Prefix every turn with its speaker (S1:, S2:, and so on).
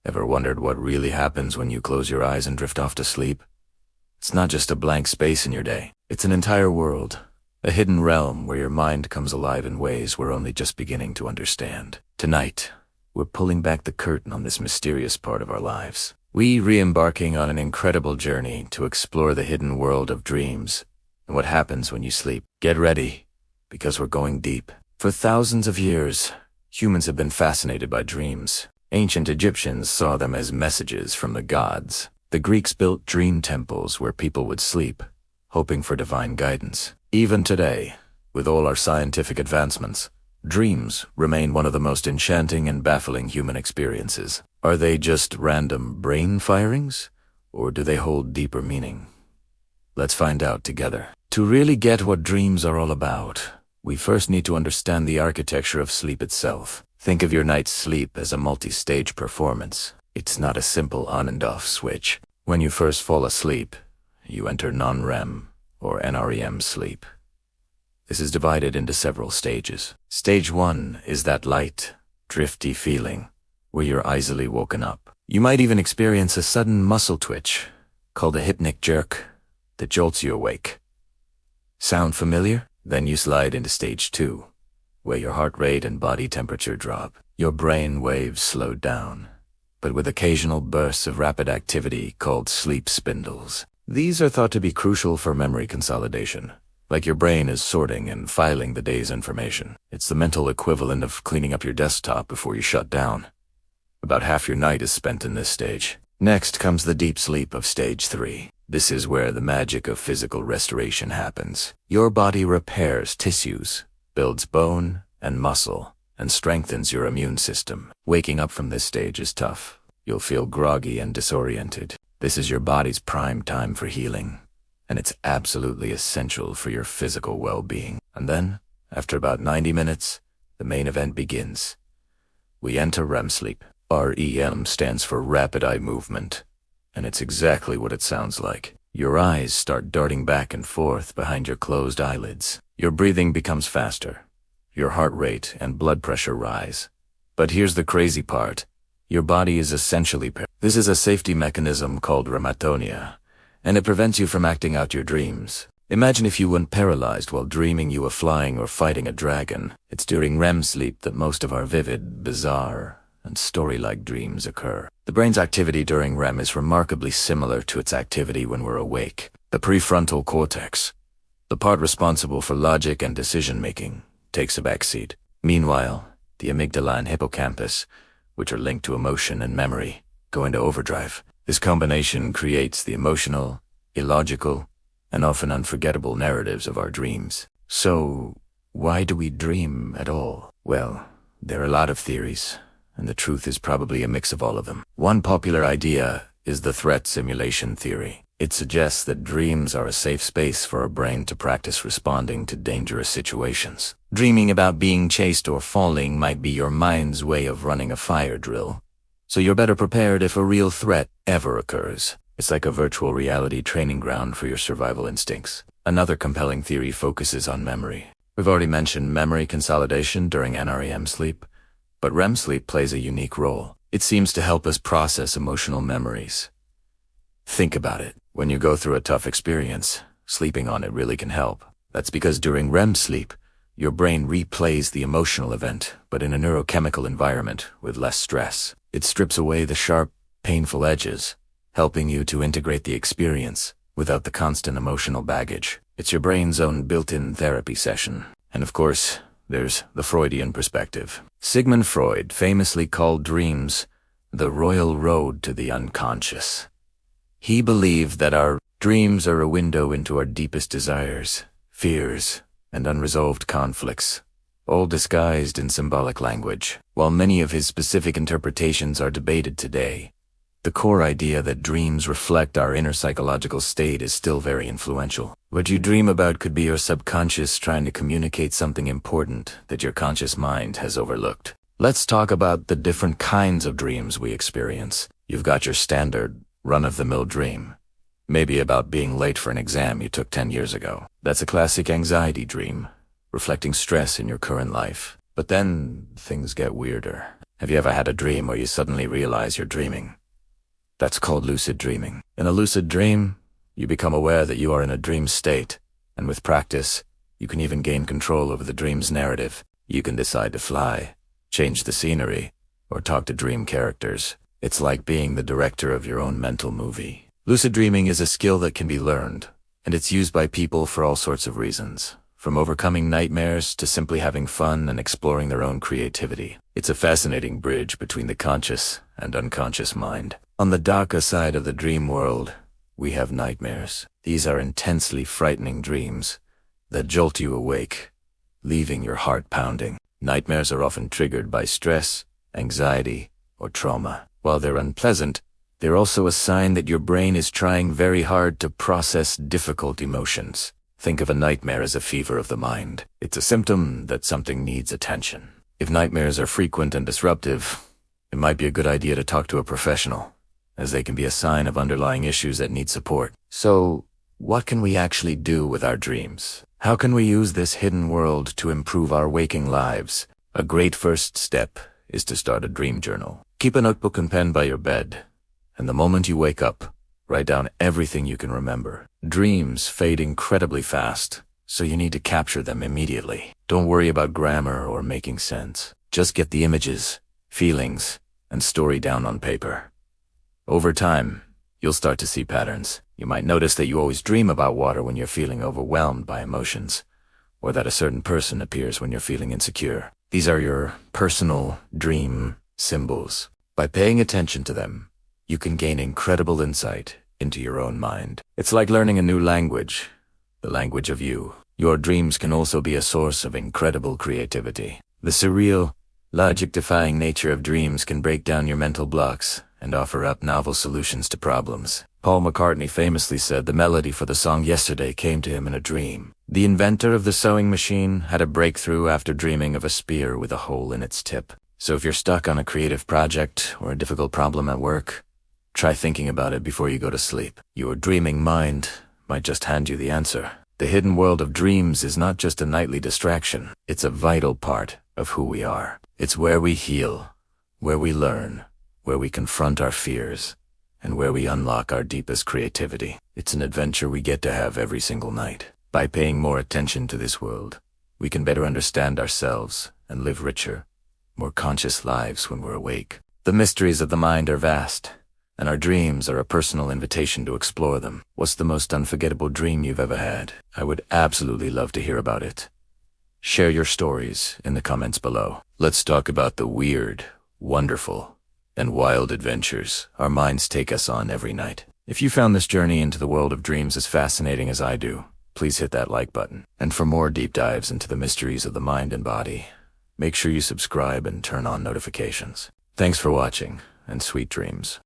S1: Ever wondered what really happens when you close your eyes and drift off to sleep? It's not just a blank space in your day. It's an entire world, a hidden realm where your mind comes alive in ways we're only just beginning to understand. Tonight, we're pulling back the curtain on this mysterious part of our lives. We re-embarking on an incredible journey to explore the hidden world of dreams and what happens when you sleep. Get ready, because we're going deep. For thousands of years, humans have been fascinated by dreams. Ancient Egyptians saw them as messages from the gods. The Greeks built dream temples where people would sleep, hoping for divine guidance. Even today, with all our scientific advancements, dreams remain one of the most enchanting and baffling human experiences. Are they just random brain firings, or do they hold deeper meaning? Let's find out together. To really get what dreams are all about, we first need to understand the architecture of sleep itself. Think of your night's sleep as a multi-stage performance. It's not a simple on and off switch. When you first fall asleep, you enter non-REM, or NREM sleep. This is divided into several stages. Stage 1 is that light, drifty feeling, where you're easily woken up. You might even experience a sudden muscle twitch, called a hypnic jerk, that jolts you awake. Sound familiar? Then you slide into Stage 2, where your heart rate and body temperature drop. Your brain waves slow down, but with occasional bursts of rapid activity called sleep spindles. These are thought to be crucial for memory consolidation, like your brain is sorting and filing the day's information. It's the mental equivalent of cleaning up your desktop before you shut down. About half your night is spent in this stage. Next comes the deep sleep of Stage 3. This is where the magic of physical restoration happens. Your body repairs tissues, builds bone and muscle, and strengthens your immune system. Waking up from this stage is tough. You'll feel groggy and disoriented. This is your body's prime time for healing, and it's absolutely essential for your physical well-being. And then, after about 90 minutes, the main event begins. We enter REM sleep. REM stands for rapid eye movement, and it's exactly what it sounds like. Your eyes start darting back and forth behind your closed eyelids. Your breathing becomes faster. Your heart rate and blood pressure rise. But here's the crazy part. Your body is essentially This is a safety mechanism called rematonia, and it prevents you from acting out your dreams. Imagine if you weren't paralyzed while dreaming you were flying or fighting a dragon. It's during REM sleep that most of our vivid, bizarre, and story-like dreams occur. The brain's activity during REM is remarkably similar to its activity when we're awake. The prefrontal cortex, the part responsible for logic and decision-making, takes a backseat. Meanwhile, the amygdala and hippocampus, which are linked to emotion and memory, go into overdrive. This combination creates the emotional, illogical, and often unforgettable narratives of our dreams. So, why do we dream at all? Well, there are a lot of theories, and the truth is probably a mix of all of them. One popular idea is the threat simulation theory. It suggests that dreams are a safe space for our brain to practice responding to dangerous situations. Dreaming about being chased or falling might be your mind's way of running a fire drill, so you're better prepared if a real threat ever occurs. It's like a virtual reality training ground for your survival instincts. Another compelling theory focuses on memory. We've already mentioned memory consolidation during NREM sleep, but REM sleep plays a unique role. It seems to help us process emotional memories. Think about it. When you go through a tough experience, sleeping on it really can help. That's because during REM sleep, your brain replays the emotional event, but in a neurochemical environment with less stress. It strips away the sharp, painful edges, helping you to integrate the experience without the constant emotional baggage. It's your brain's own built-in therapy session. And of course, there's the Freudian perspective. Sigmund Freud famously called dreams the royal road to the unconscious. He believed that our dreams are a window into our deepest desires, fears, and unresolved conflicts, all disguised in symbolic language. While many of his specific interpretations are debated today, the core idea that dreams reflect our inner psychological state is still very influential. What you dream about could be your subconscious trying to communicate something important that your conscious mind has overlooked. Let's talk about the different kinds of dreams we experience. You've got your standard, run-of-the-mill dream, maybe about being late for an exam you took 10 years ago. That's a classic anxiety dream, reflecting stress in your current life. But then things get weirder. Have you ever had a dream where you suddenly realize you're dreaming? That's called lucid dreaming. In a lucid dream, you become aware that you are in a dream state, and with practice, you can even gain control over the dream's narrative. You can decide to fly, change the scenery, or talk to dream characters. It's like being the director of your own mental movie. Lucid dreaming is a skill that can be learned, and it's used by people for all sorts of reasons, from overcoming nightmares to simply having fun and exploring their own creativity. It's a fascinating bridge between the conscious and unconscious mind. On the darker side of the dream world, we have nightmares. These are intensely frightening dreams that jolt you awake, leaving your heart pounding. Nightmares are often triggered by stress, anxiety, or trauma. While they're unpleasant, they're also a sign that your brain is trying very hard to process difficult emotions. Think of a nightmare as a fever of the mind. It's a symptom that something needs attention. If nightmares are frequent and disruptive, it might be a good idea to talk to a professional, as they can be a sign of underlying issues that need support. So, what can we actually do with our dreams? How can we use this hidden world to improve our waking lives? A great first step is to start a dream journal. Keep a notebook and pen by your bed, and the moment you wake up, write down everything you can remember. Dreams fade incredibly fast, so you need to capture them immediately. Don't worry about grammar or making sense. Just get the images, feelings, and story down on paper. Over time, you'll start to see patterns. You might notice that you always dream about water when you're feeling overwhelmed by emotions, or that a certain person appears when you're feeling insecure. These are your personal dream symbols. By paying attention to them, you can gain incredible insight into your own mind. It's like learning a new language, the language of you. Your dreams can also be a source of incredible creativity. The surreal, logic-defying nature of dreams can break down your mental blocks and offer up novel solutions to problems. Paul McCartney famously said the melody for the song Yesterday came to him in a dream. The inventor of the sewing machine had a breakthrough after dreaming of a spear with a hole in its tip. So if you're stuck on a creative project or a difficult problem at work, try thinking about it before you go to sleep. Your dreaming mind might just hand you the answer. The hidden world of dreams is not just a nightly distraction. It's a vital part of who we are. It's where we heal, where we learn, where we confront our fears, and where we unlock our deepest creativity. It's an adventure we get to have every single night. By paying more attention to this world, we can better understand ourselves and live richer, more conscious lives when we're awake. The mysteries of the mind are vast, and our dreams are a personal invitation to explore them. What's the most unforgettable dream you've ever had? I would absolutely love to hear about it. Share your stories in the comments below. Let's talk about the weird, wonderful, and wild adventures our minds take us on every night. If you found this journey into the world of dreams as fascinating as I do, please hit that like button. And for more deep dives into the mysteries of the mind and body, make sure you subscribe and turn on notifications. Thanks for watching, and sweet dreams.